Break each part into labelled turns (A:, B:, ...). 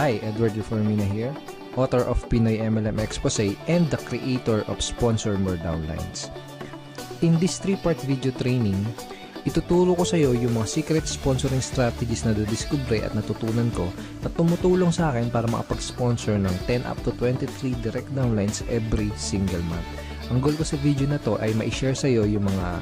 A: Hi, Edward Reformina here, author of Pinoy MLM Expose and the creator of Sponsor More Downlines. In this 3-part video training, ituturo ko sa iyo yung mga secret sponsoring strategies na nadiskubre at natutunan ko na tumutulong sa akin para makapag-sponsor ng 10 up to 23 direct downlines every single month. Ang goal ko sa video na to ay ma-share sa iyo yung mga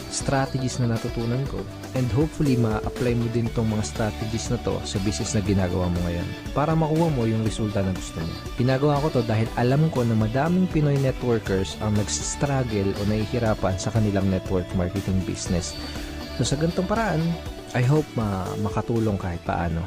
A: strategies na natutunan ko and hopefully ma-apply mo din tong mga strategies na to sa business na ginagawa mo ngayon para makuha mo yung resulta na gusto mo. Ginagawa ko to dahil alam ko na madaming Pinoy networkers ang nagsistruggle o nahihirapan sa kanilang network marketing business. So sa ganitong paraan, I hope makatulong kahit paano.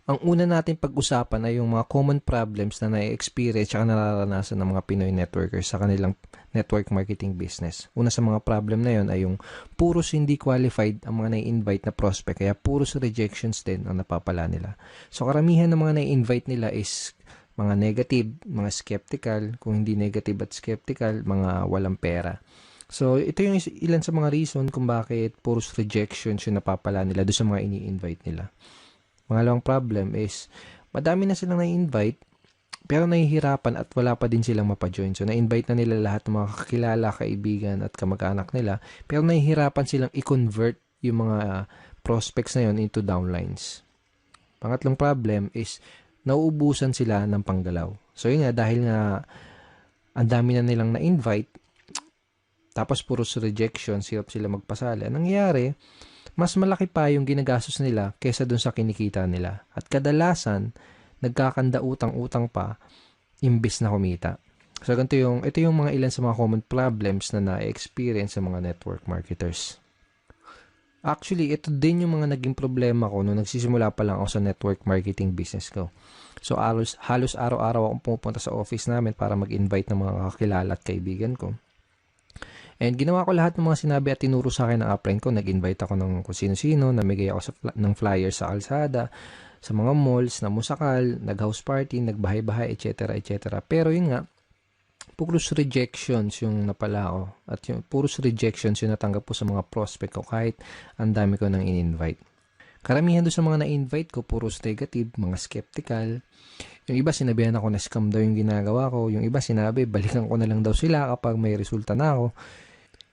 A: Ang una natin pag-usapan ay yung mga common problems na na-experience at nararanasan ng mga Pinoy networkers sa kanilang network marketing business. Una sa mga problem na yon ay yung puros hindi qualified ang mga na-invite na prospect, kaya puros rejections din ang napapala nila. So karamihan ng mga na-invite nila is mga negative, mga skeptical, kung hindi negative at skeptical, mga walang pera. So ito yung ilan sa mga reason kung bakit puros rejections yung napapala nila doon sa mga ini-invite nila. Pangalawang problem is, madami na silang na-invite, pero nahihirapan at wala pa din silang mapajoin. So, na-invite na nila lahat ng mga kakilala, kaibigan at kamag-anak nila, pero nahihirapan silang i-convert yung mga prospects na yon into downlines. Pangatlong problem is, nauubusan sila ng panggalaw. So, yun nga, dahil nga ang dami na nilang na-invite, tapos puros rejection, hirap sila magpasali. Anong nangyayari? Mas malaki pa yung ginagastos nila kaysa dun sa kinikita nila. At kadalasan, nagkakanda utang-utang pa imbis na kumita. So, ito yung mga ilan sa mga common problems na na-experience sa mga network marketers. Actually, ito din yung mga naging problema ko nung nagsisimula pa lang ako sa network marketing business ko. So, halos araw-araw akong pupunta sa office namin para mag-invite ng mga kakilala at kaibigan ko. And ginawa ko lahat ng mga sinabi at tinuro sa akin ng upline ko. Nag-invite ako ng kung sino-sino, namigay ako ng flyers sa kalsada, sa mga malls, na musakal, nag-house party, nagbahay-bahay, etc. etc. Pero yun nga, puros rejections yung napala ko. At yung puros rejections yung natanggap ko sa mga prospect ko kahit ang dami ko nang in-invite. Karamihan doon sa mga na-invite ko, puros negative, mga skeptical. Yung iba sinabihan ako na scam daw yung ginagawa ko. Yung iba sinabi, balikan ko na lang daw sila kapag may resulta na ako.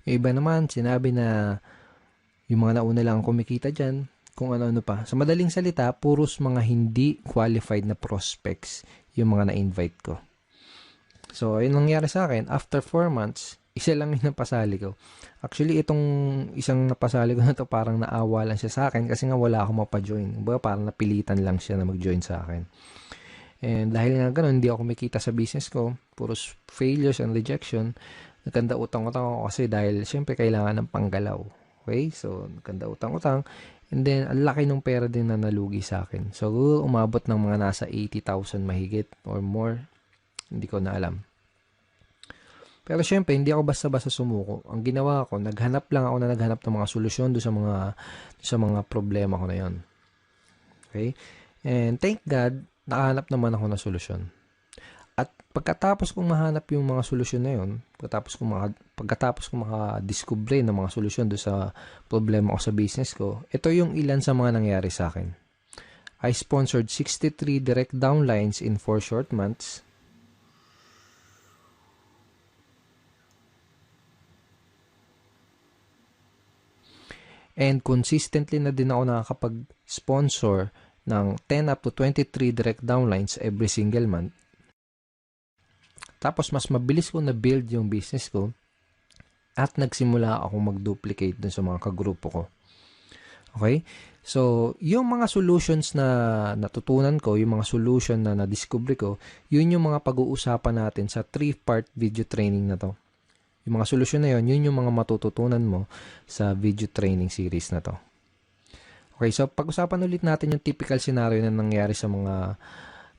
A: Yung iba naman, sinabi na yung mga nauna lang kumikita dyan, kung ano-ano pa. Sa madaling salita, puros mga hindi qualified na prospects yung mga na-invite ko. So, ayun nangyari sa akin. After 4 months, isa lang yung napasali ko. Actually, itong isang napasali ko na to parang naawa lang siya sa akin kasi nga wala akong mapajoin. Parang napilitan lang siya na mag-join sa akin. And dahil nga ganun, hindi ako kumikita sa business ko. Puros failures and rejection. Nagkanda utang-utang ako kasi dahil syempre kailangan ng panggalaw. Okay? So, nagkanda utang-utang. And then, ang laki ng pera din na nalugi sa akin. So, umabot ng mga nasa 80,000 mahigit or more. Hindi ko na alam. Pero syempre, hindi ako basta-basta sumuko. Ang ginawa ko, naghanap ng mga solusyon doon sa mga problema ko na yon. Okay? And thank God, nakahanap naman ako ng solusyon. At pagkatapos kong mahanap yung mga solusyon na yun, pagkatapos kong makadiskubre ng mga solusyon doon sa problema ko sa business ko, ito yung ilan sa mga nangyari sa akin. I sponsored 63 direct downlines in 4 short months. And consistently na din ako nakakapag-sponsor ng 10 up to 23 direct downlines every single month. Tapos, mas mabilis ko na-build yung business ko at nagsimula akong mag-duplicate dun sa mga kagrupo ko. Okay? So, yung mga solutions na natutunan ko, yung mga solution na na-discover ko, yun yung mga pag-uusapan natin sa 3-part video training na to. Yung mga solusyon na yun yung mga matututunan mo sa video training series na to. Okay, so pag-usapan ulit natin yung typical scenario na nangyari sa mga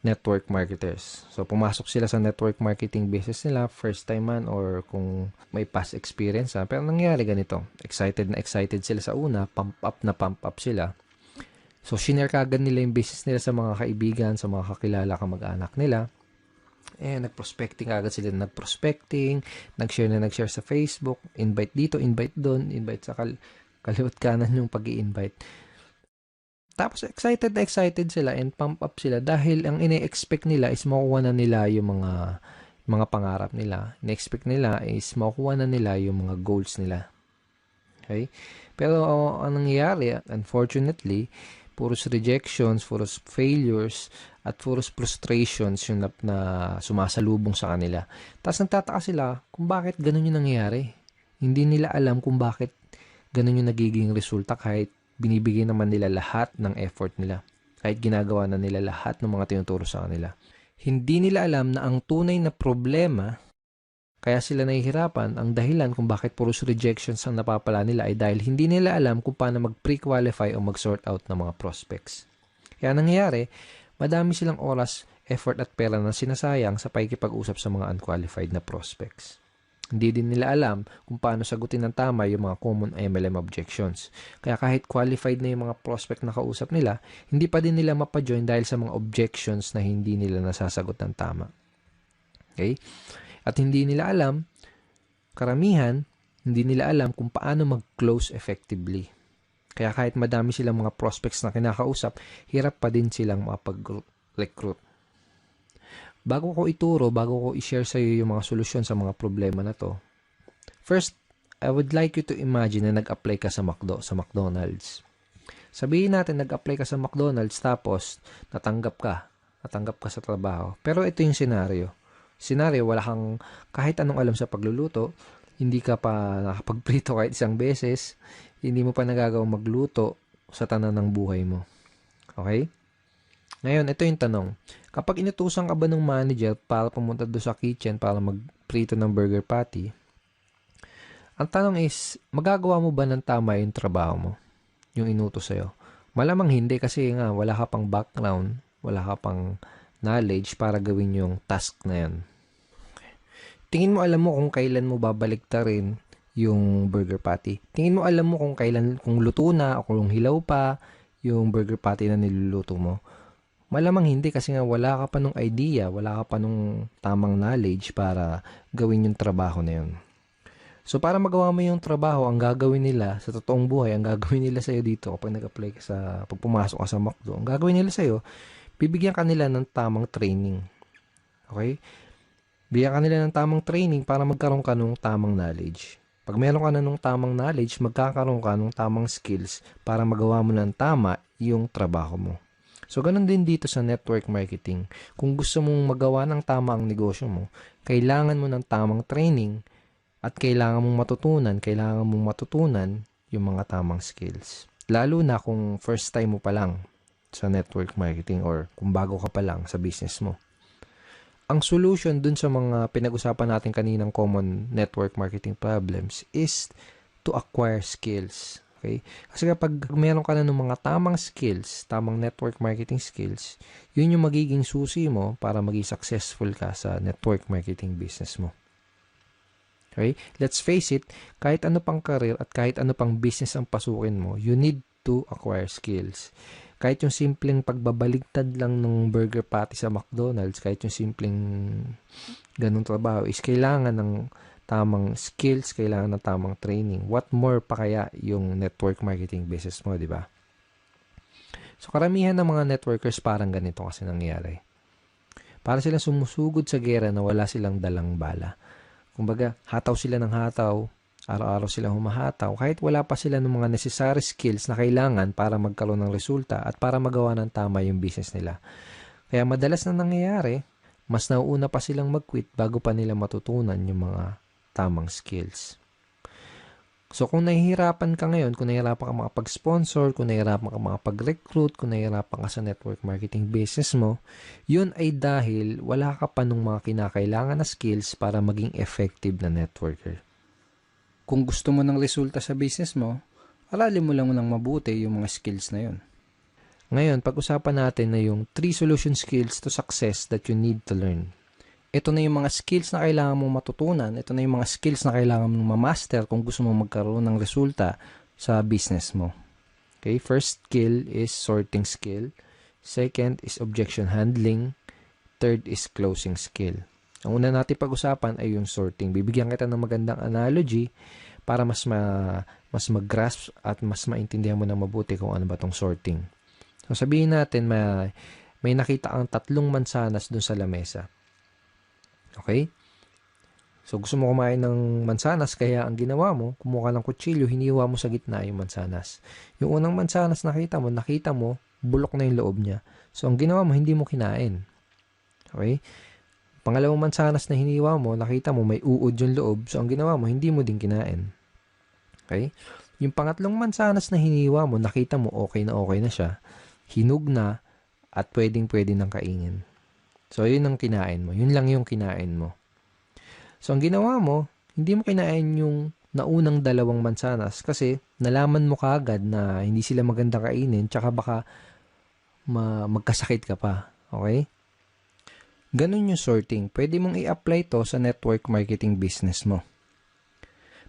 A: network marketers. So, pumasok sila sa network marketing business nila, first time man or kung may past experience. Pero nangyari ganito, excited sila sa una, pump up sila. So, shinare kagad nila yung business nila sa mga kaibigan, sa mga kakilala, kamag-anak nila. Nag-prospecting agad sila, nag-share sa Facebook, invite dito, invite doon, invite sa kaliwat kanan yung pag-i-invite. Tapos excited na excited sila and pump up sila dahil ang ine-expect nila is makuha na nila yung mga pangarap nila. Ine-expect nila is makuha na nila yung mga goals nila. Okay? Pero ang nangyayari, unfortunately, puros rejections, puros failures, at puros frustrations yung na sumasalubong sa kanila. Tapos nagtataka sila kung bakit ganun yung nangyayari. Hindi nila alam kung bakit ganun yung nagiging resulta kahit binibigay naman nila lahat ng effort nila. Kahit ginagawa na nila lahat ng mga tinuturo sa kanila. Hindi nila alam na ang tunay na problema kaya sila nahihirapan, ang dahilan kung bakit puros rejections ang napapala nila ay dahil hindi nila alam kung paano mag-pre-qualify o mag-sort out ng mga prospects. Kaya nangyayari, madami silang oras, effort at pera na sinasayang sa pakikipag-usap sa mga unqualified na prospects. Hindi din nila alam kung paano sagutin ng tama yung mga common MLM objections. Kaya kahit qualified na yung mga prospect na kausap nila, hindi pa din nila mapajoin dahil sa mga objections na hindi nila nasasagot ng tama. Okay? At hindi nila alam, karamihan, hindi nila alam kung paano mag-close effectively. Kaya kahit madami silang mga prospects na kinakausap, hirap pa din silang makapag-recruit. Bago ko ituro, bago ko i-share sa iyo yung mga solusyon sa mga problema na to, first, I would like you to imagine na nag-apply ka sa McDonald's. Sabihin natin, nag-apply ka sa McDonald's tapos natanggap ka sa trabaho. Pero ito yung scenario, wala kang kahit anong alam sa pagluluto, hindi ka pa nakapagprito kahit isang beses, hindi mo pa nagagawang magluto sa tanan ng buhay mo. Okay? Ngayon, ito yung tanong. Kapag inutusan ka ba ng manager para pumunta doon sa kitchen para magprito ng burger patty, ang tanong is, magagawa mo ba ng tama yung trabaho mo? Yung inutos sa'yo? Malamang hindi kasi nga wala ka pang background, wala ka pang knowledge para gawin yung task na yan. Tingin mo alam mo kung kailan mo babaliktarin yung burger patty. Tingin mo alam mo kung luto na o kung hilaw pa yung burger patty na niluluto mo. Malamang hindi kasi nga wala ka pa nung idea, wala ka pa nung tamang knowledge para gawin yung trabaho na yun. So para magawa mo yung trabaho, ang gagawin nila sa totoong buhay, ang gagawin nila sa'yo dito kapag nag-apply ka pag pumasok ka sa McDo, ang gagawin nila sa'yo, bibigyan ka nila ng tamang training. Okay? Bigyan ka nila ng tamang training para magkaroon ka ng tamang knowledge. Pag meron ka na ng tamang knowledge, magkakaroon ka ng tamang skills para magawa mo ng tama yung trabaho mo. So, ganun din dito sa network marketing. Kung gusto mong magawa ng tama ang negosyo mo, kailangan mo ng tamang training at kailangan mong matutunan yung mga tamang skills. Lalo na kung first time mo pa lang sa network marketing or kung bago ka pa lang sa business mo. Ang solution dun sa mga pinag-usapan natin kaninang common network marketing problems is to acquire skills. Okay? Kasi kapag meron ka na ng mga tamang skills, tamang network marketing skills, yun yung magiging susi mo para maging successful ka sa network marketing business mo. Okay? Let's face it, kahit ano pang career at kahit ano pang business ang pasukin mo, you need to acquire skills. Kahit yung simpleng pagbabaligtad lang ng burger patty sa McDonald's, kahit yung simpleng ganung trabaho, is kailangan ng tamang skills, kailangan ng tamang training. What more pa kaya yung network marketing business mo, di ba? So, karamihan ng mga networkers parang ganito kasi nangyayari. Para silang sumusugod sa gera na wala silang dalang bala. Kumbaga, hataw sila ng hataw, araw-araw silang humahataw, kahit wala pa sila ng mga necessary skills na kailangan para magkaroon ng resulta at para magawa ng tama yung business nila. Kaya madalas na nangyayari, mas nauuna pa silang mag-quit bago pa nila matutunan yung mga tamang skills. So, kung nahihirapan ka ngayon, kung nahihirapan ka makapag-sponsor, kung nahihirapan ka makapag-recruit, kung nahihirapan ka sa network marketing business mo, yun ay dahil wala ka pa nung mga kinakailangan na skills para maging effective na networker. Kung gusto mo ng resulta sa business mo, aralin mo lang ng mabuti yung mga skills na yun. Ngayon, pag-usapan natin na yung 3 solution skills to success that you need to learn. Ito na yung mga skills na kailangan mong matutunan. Ito na yung mga skills na kailangan mong ma-master kung gusto mong magkaroon ng resulta sa business mo. Okay, first skill is sorting skill. Second is objection handling. Third is closing skill. Ang una natin pag-usapan ay yung sorting. Bibigyan kita ng magandang analogy para mas mag-grasp at mas maintindihan mo na mabuti kung ano ba tong sorting. So sabihin natin may nakita kang 3 mansanas dun sa lamesa. Okay? So gusto mo kumain ng mansanas, kaya ang ginawa mo, kumuha ka ng kutsilyo, hiniwa mo sa gitna yung mansanas. Yung unang mansanas nakita mo, bulok na yung loob niya. So ang ginawa mo, hindi mo kinain. Okay? Pangalawang mansanas na hiniwa mo, nakita mo may uod yung loob. So ang ginawa mo, hindi mo din kinain. Okay? Yung pangatlong mansanas na hiniwa mo, nakita mo okay na siya. Hinog na at pwedeng-pwede nang kainin. So yun ang kinain mo. Yun lang yung kinain mo. So, ang ginawa mo, hindi mo kinain yung naunang 2 mansanas kasi nalaman mo kaagad na hindi sila maganda kainin tsaka baka magkasakit ka pa. Okay? Ganun yung sorting. Pwede mong i-apply to sa network marketing business mo.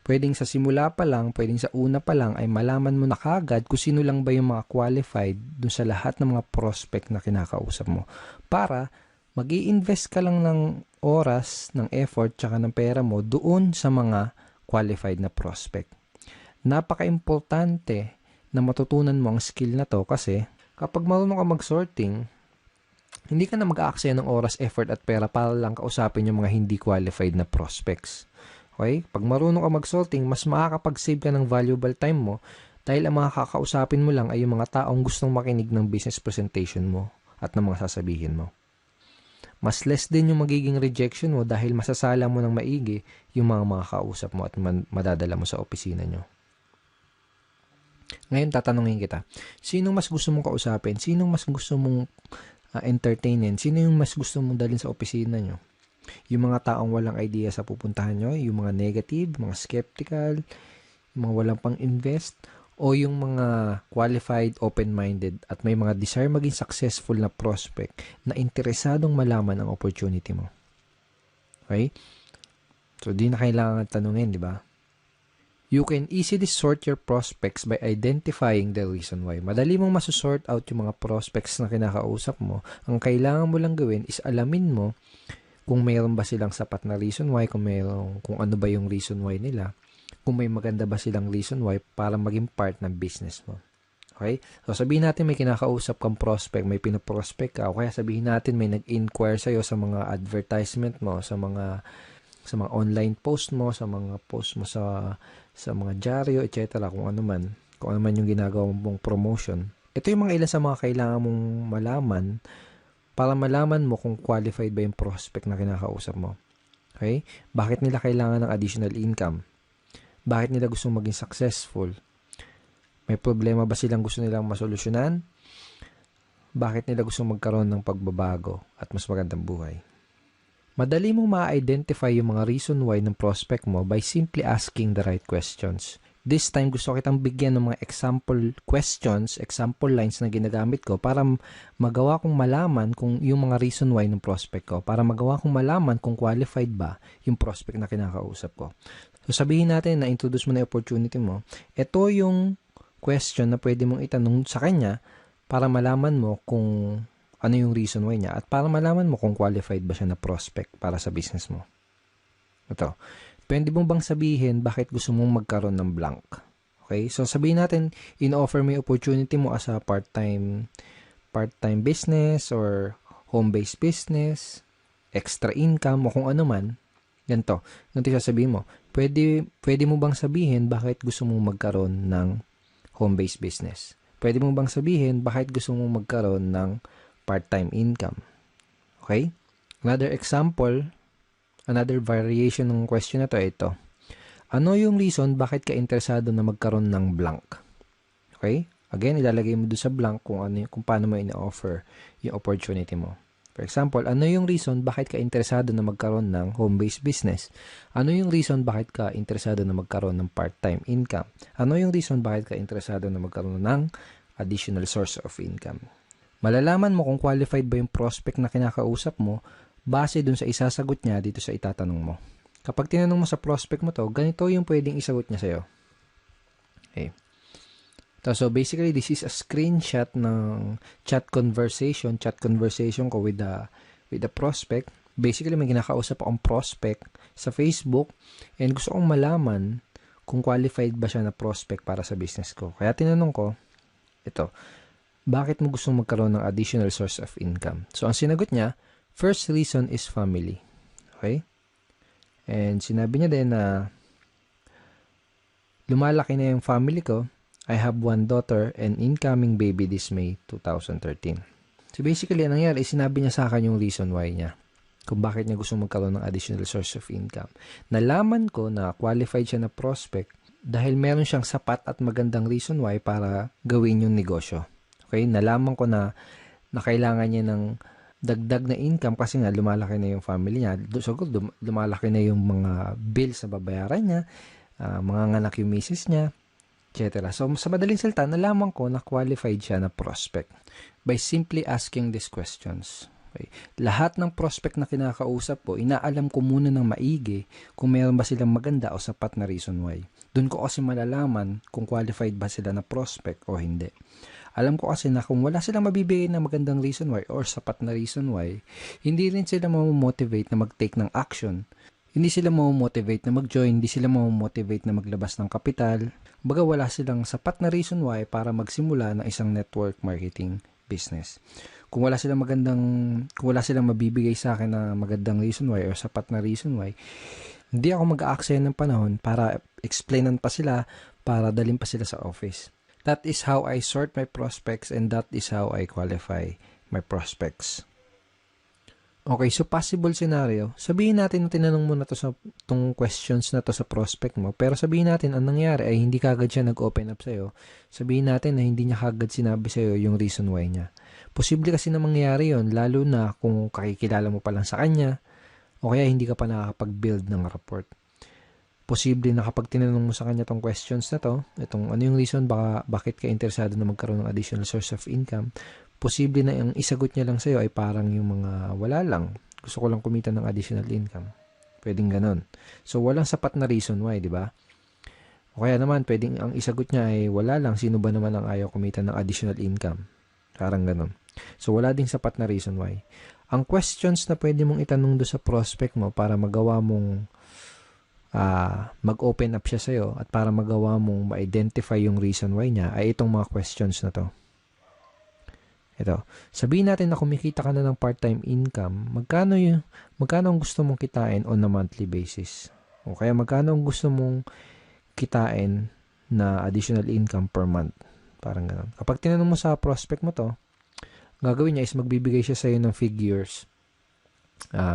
A: Pwedeng sa simula pa lang, pwedeng sa una pa lang ay malaman mo na kaagad kung sino lang ba yung mga qualified dun sa lahat ng mga prospect na kinakausap mo. Para mag-i-invest ka lang ng oras, ng effort, tsaka ng pera mo doon sa mga qualified na prospect. Napaka-importante na matutunan mo ang skill na to kasi kapag marunong ka mag-sorting, hindi ka na mag-aaksaya ng oras, effort at pera para lang kausapin yung mga hindi qualified na prospects. Okay? Pag marunong ka mag-sorting, mas makakapag-save ka ng valuable time mo dahil ang mga kakausapin mo lang ay yung mga taong gustong makinig ng business presentation mo at ng mga sasabihin mo. Mas less din yung magiging rejection mo dahil masasala mo ng maigi yung mga kausap mo at madadala mo sa opisina nyo. Ngayon, tatanungin kita, sino mas gusto mong kausapin? Sino mas gusto mong entertainin? Sino yung mas gusto mong dalhin sa opisina nyo? Yung mga taong walang idea sa pupuntahan nyo? Yung mga negative, mga skeptical, yung mga walang pang-invest? O yung mga qualified, open-minded at may mga desire maging successful na prospect na interesadong malaman ang opportunity mo. Okay? So, di na kailangan tanungin, di ba? You can easily sort your prospects by identifying the reason why. Madali mong masusort out yung mga prospects na kinakausap mo. Ang kailangan mo lang gawin is alamin mo kung mayroon ba silang sapat na reason why, kung ano ba yung reason why nila, kung may maganda ba silang reason why para maging part ng business mo. Okay? So, sabihin natin may kinakausap kang prospect, may pinoprospect ka, o kaya sabihin natin may nag-inquire sa'yo sa mga advertisement mo, sa mga online post mo, sa mga post mo sa mga dyaryo, etc. Kung ano man yung ginagawa mong promotion. Ito yung mga ilan sa mga kailangan mong malaman para malaman mo kung qualified ba yung prospect na kinakausap mo. Okay? Bakit nila kailangan ng additional income? Bakit nila gustong maging successful? May problema ba silang gusto nilang masolusyonan? Bakit nila gustong magkaroon ng pagbabago at mas magandang buhay? Madali mong ma-identify yung mga reason why ng prospect mo by simply asking the right questions. This time, gusto kitang bigyan ng mga example questions, example lines na ginagamit ko para magawa kong malaman kung yung mga reason why ng prospect ko, para magawa kong malaman kung qualified ba yung prospect na kinakausap ko. So, sabihin natin na introduce mo na yung opportunity mo. Ito yung question na pwede mong itanong sa kanya para malaman mo kung ano yung reason why niya at para malaman mo kung qualified ba siya na prospect para sa business mo. Ito. Pwede mo bang sabihin bakit gusto mong magkaroon ng blank? Okay? So, sabihin natin, in-offer mo yung opportunity mo as a part-time business or home-based business, extra income o kung ano man. Ganito sasabihin mo. Pwede mo bang sabihin bakit gusto mong magkaroon ng home-based business? Pwede mo bang sabihin bakit gusto mong magkaroon ng part-time income? Okay? Another example, another variation ng question na to, ito. Ano yung reason bakit ka interesado na magkaroon ng blank? Okay? Again, ilalagay mo doon sa blank kung paano mo ina-offer yung opportunity mo. For example, ano yung reason bakit ka interesado na magkaroon ng home-based business? Ano yung reason bakit ka interesado na magkaroon ng part-time income? Ano yung reason bakit ka interesado na magkaroon ng additional source of income? Malalaman mo kung qualified ba yung prospect na kinakausap mo base dun sa isasagot niya dito sa itatanong mo. Kapag tinanong mo sa prospect mo to, ganito yung pwedeng isagot niya sa'yo. Okay. So basically, this is a screenshot ng chat conversation ko with the prospect. Basically, may kinakausap akong prospect sa Facebook and gusto kong malaman kung qualified ba siya na prospect para sa business ko. Kaya tinanong ko, ito, bakit mo gustong magkaroon ng additional source of income? So, ang sinagot niya, first reason is family. Okay? And sinabi niya din na lumalaki na yung family ko. I have one daughter and incoming baby this May 2013. So basically, ang nangyari, sinabi niya sa akin yung reason why niya. Kung bakit niya gusto magkaroon ng additional source of income. Nalaman ko na qualified siya na prospect dahil meron siyang sapat at magandang reason why para gawin yung negosyo. Okay? Nalaman ko na kailangan niya ng dagdag na income kasi nga lumalaki na yung family niya. So, lumalaki na yung mga bills na babayaran niya, mga anak yung misis niya, etc. So, sa madaling salita, nalaman ko na qualified siya na prospect by simply asking these questions. Okay. Lahat ng prospect na kinakausap ko, inaalam ko muna ng maigi kung meron ba silang maganda o sapat na reason why. Doon ko kasi malalaman kung qualified ba sila na prospect o hindi. Alam ko kasi na kung wala silang mabibigay na magandang reason why or sapat na reason why, hindi rin sila mamomotivate na mag-take ng action. Hindi sila mamomotivate na mag-join, hindi sila mamomotivate na maglabas ng kapital. Baga wala silang sapat na reason why para magsimula ng isang network marketing business. Kung wala silang mabibigay sa akin na magandang reason why or sapat na reason why, hindi ako mag-aaksaya ng panahon para explainan pa sila, para dalhin pa sila sa office. That is how I sort my prospects and that is how I qualify my prospects. Okay, so possible scenario, sabihin natin na tinanong mo na to sa tong questions na to sa prospect mo, pero sabihin natin ang nangyari ay hindi kagad siya nag-open up sa'yo. Sabihin natin na hindi niya kagad sinabi sa'yo yung reason why niya. Posible kasi na mangyari yon, lalo na kung kakikilala mo pa lang sa kanya o kaya hindi ka pa nakakapag-build ng rapport. Posible na kapag tinanong mo sa kanya tong questions na to, itong ano yung reason bakit ka interesado na magkaroon ng additional source of income, posible na yung isagot niya lang sa'yo ay parang yung mga wala lang. Gusto ko lang kumita ng additional income. Pwedeng ganun. So, walang sapat na reason why, di ba? O kaya naman, pwedeng ang isagot niya ay wala lang. Sino ba naman ang ayaw kumita ng additional income? Parang ganun. So, wala ding sapat na reason why. Ang questions na pwede mong itanong do sa prospect mo para magawa mong mag-open up siya sa'yo at para magawa mong ma-identify yung reason why niya ay itong mga questions na to. Ito, sabihin natin na kumikita ka na ng part-time income, magkano ang gusto mong kitain on a monthly basis? O kaya magkano ang gusto mong kitain na additional income per month? Parang gano'n. Kapag tinanong mo sa prospect mo to, gagawin niya is magbibigay siya sa'yo ng figures.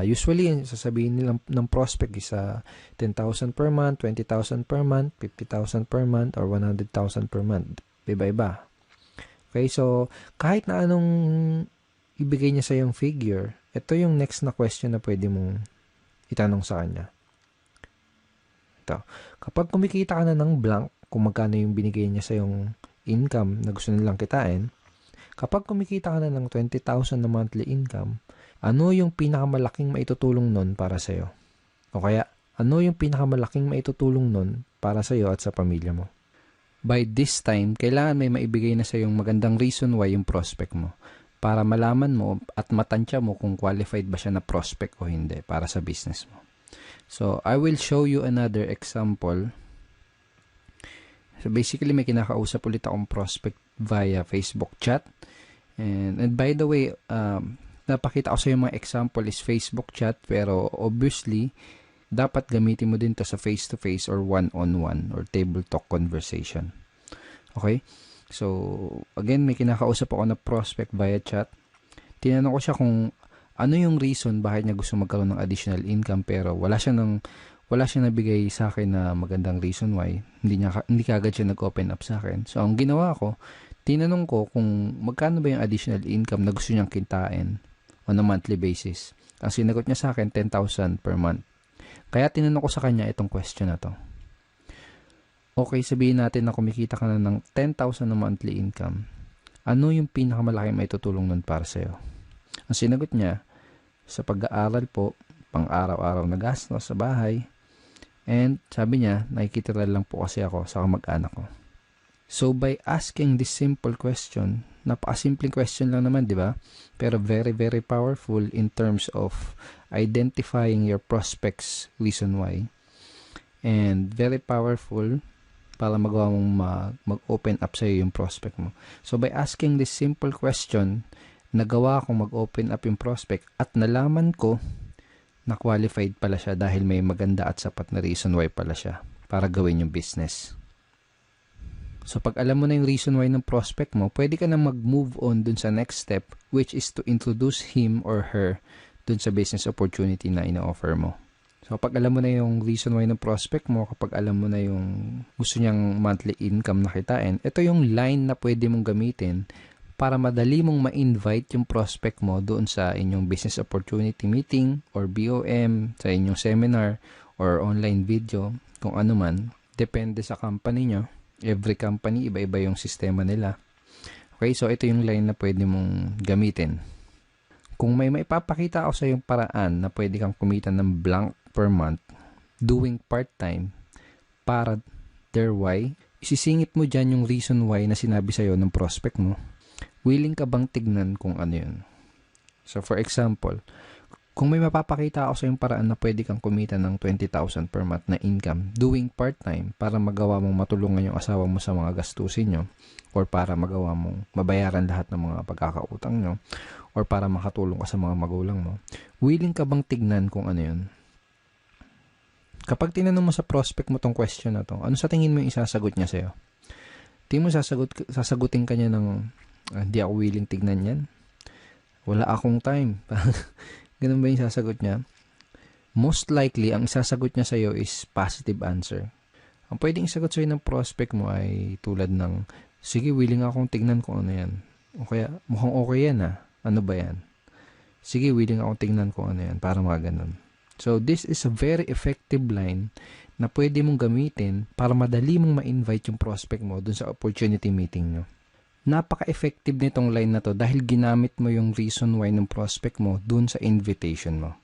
A: Usually, sasabihin nila ng prospect is 10,000 per month, 20,000 per month, 50,000 per month, or 100,000 per month. Iba-iba. Okay, so kahit na anong ibigay niya sa yung figure, ito yung next na question na pwede mong itanong sa kanya. Ito, kapag kumikita ka na ng blank, kung magkano yung binigay niya sa yung income na gusto nilang kitain, kapag kumikita ka na ng 20,000 na monthly income, ano yung pinakamalaking maitutulong nun para sa'yo? O kaya, ano yung pinakamalaking maitutulong nun para sa'yo at sa pamilya mo? By this time, kailangan may maibigay na sa yung magandang reason why yung prospect mo para malaman mo at matansya mo kung qualified ba siya na prospect o hindi para sa business mo. So, I will show you another example. So, basically, may kinakausap ulit akong prospect via Facebook chat. And by the way, napakita ko sa yung mga example is Facebook chat, pero obviously, dapat gamitin mo din to sa face-to-face or one-on-one or table talk conversation. Okay? So, again, may kinakausap ako na prospect via chat. Tinanong ko siya kung ano yung reason bakit niya gusto magkaroon ng additional income pero wala siya nabigay sa akin na magandang reason why. Hindi kagad siya nag-open up sa akin. So, ang ginawa ko, tinanong ko kung magkano ba yung additional income na gusto niyang kitain on a monthly basis. Ang sinagot niya sa akin, 10,000 per month. Kaya tinanong ko sa kanya itong question na to. Okay, sabihin natin na kumikita ka na ng 10,000 na monthly income. Ano yung pinakamalaki may tutulong nun para sa'yo? Ang sinagot niya, sa pag-aaral po, pang-araw-araw na gastos sa bahay. And sabi niya, nakikitira lang po kasi ako sa kamag-anak ko. So, by asking this simple question, napakasimpleng question lang naman, di ba? Pero very, very powerful in terms of identifying your prospects reason why. And very powerful para magawa mong mag-open up sa'yo yung prospect mo. So, by asking this simple question, nagawa kong mag-open up yung prospect at nalaman ko na qualified pala siya dahil may maganda at sapat na reason why pala siya para gawin yung business. So, pag alam mo na yung reason why ng prospect mo, pwede ka na mag-move on dun sa next step, which is to introduce him or her dun sa business opportunity na ina-offer mo. So, kapag alam mo na yung reason why ng prospect mo, kapag alam mo na yung gusto niyang monthly income na kitain, ito yung line na pwede mong gamitin para madali mong ma-invite yung prospect mo doon sa inyong business opportunity meeting or BOM, sa inyong seminar or online video, kung ano man. Depende sa company nyo. Every company, iba-iba yung sistema nila. Okay, so ito yung line na pwede mong gamitin. Kung may maipapakita ako sa yung paraan na pwede kang kumita ng blank per month doing part-time para their why, isisingit mo dyan yung reason why na sinabi sa'yo ng prospect mo. Willing ka bang tignan kung ano yun? So, for example, kung may mapapakita ako sa yung paraan na pwede kang kumita ng 20,000 per month na income doing part-time para magawa mong matulungan yung asawa mo sa mga gastusin nyo or para magawa mong mabayaran lahat ng mga pagkakautang nyo or para makatulong ka sa mga magulang mo, willing ka bang tignan kung ano yun? Kapag tinanong mo sa prospect mo tong question na to, ano sa tingin mo yung isasagot niya sa'yo? Tingin mo sasagutin ka niya ng hindi ako willing tignan yan? Wala akong time. Ganun ba yung sasagot niya? Most likely, ang sasagot niya sa'yo is positive answer. Ang pwedeng isagot sa'yo ng prospect mo ay tulad ng, sige, willing akong tignan kung ano yan. O kaya, mukhang okay yan ah. Ano ba yan? Sige, willing akong tignan kung ano yan. Para mga ganun. So, this is a very effective line na pwede mong gamitin para madali mong ma-invite yung prospect mo dun sa opportunity meeting nyo. Napaka-effective nitong line na to dahil ginamit mo yung reason why ng prospect mo dun sa invitation mo.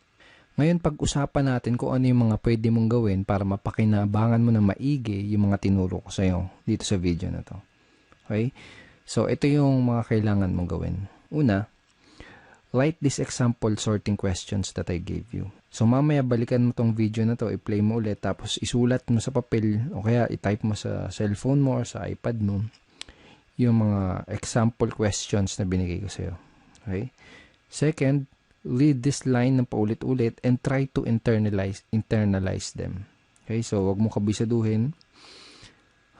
A: Ngayon, pag-usapan natin kung ano yung mga pwede mong gawin para mapakinabangan mo na maigi yung mga tinuro ko sa'yo dito sa video na to. Okay? So, ito yung mga kailangan mong gawin. Una, write this example sorting questions that I gave you. So, mamaya balikan mo tong video na to, i-play mo ulit, tapos isulat mo sa papel o kaya i-type mo sa cellphone mo or sa iPad mo yung mga example questions na binigay ko sa'yo. Okay? Second, read this line ng paulit-ulit and try to internalize them. Okay? So, wag mo kabisaduhin.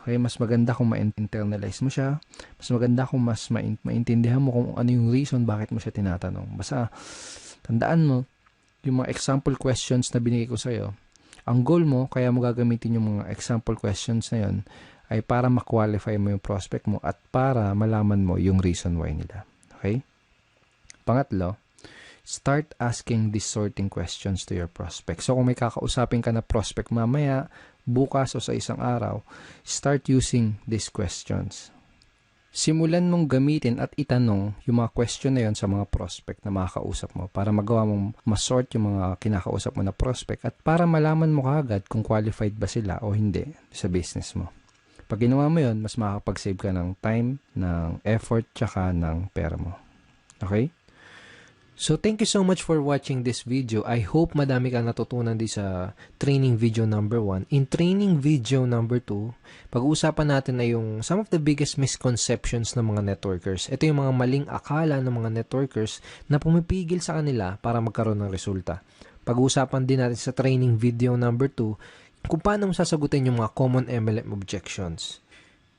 A: Okay? Mas maganda kung ma-internalize mo siya. Mas maganda kung mas maintindihan mo kung ano yung reason bakit mo siya tinatanong. Basta, tandaan mo, yung mga example questions na binigay ko sa'yo, ang goal mo, kaya mo gagamitin yung mga example questions na yun, ay para ma-qualify mo yung prospect mo at para malaman mo yung reason why nila. Okay? Pangatlo, start asking these sorting questions to your prospect. So, kung may kakausapin ka na prospect mamaya, bukas o sa isang araw, start using these questions. Simulan mong gamitin at itanong yung mga question na yun sa mga prospect na makakausap mo para magawa mong masort yung mga kinakausap mo na prospect at para malaman mo kaagad kung qualified ba sila o hindi sa business mo. Pag ginawa mo yun, mas makakapag-save ka ng time, ng effort, tsaka ng pera mo. Okay? So, thank you so much for watching this video. I hope madami kang natutunan din sa training video number 1. In training video number 2, pag-uusapan natin na yung some of the biggest misconceptions ng mga networkers. Ito yung mga maling akala ng mga networkers na pumipigil sa kanila para magkaroon ng resulta. Pag-uusapan din natin sa training video number 2 kung paano mo sasagutin yung mga common MLM objections.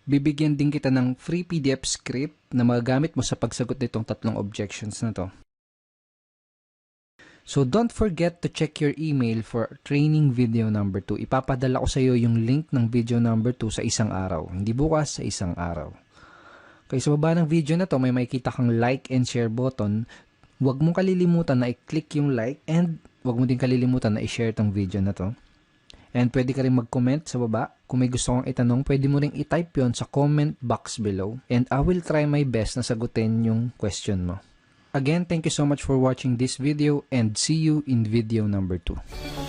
A: Bibigyan din kita ng free PDF script na magagamit mo sa pagsagot nitong 3 objections na to. So, don't forget to check your email for training video number 2. Ipapadala ko sa iyo yung link ng video number 2 sa isang araw. Hindi bukas, sa isang araw. Okay, sa baba ng video na to, may makikita kang like and share button. Huwag mong kalilimutan na i-click yung like and huwag mo din kalilimutan na i-share tong video na to. And pwede ka rin mag-comment sa baba. Kung may gusto kong itanong, pwede mo rin i-type yon sa comment box below. And I will try my best na sagutin yung question mo. Again, thank you so much for watching this video and see you in video number 2.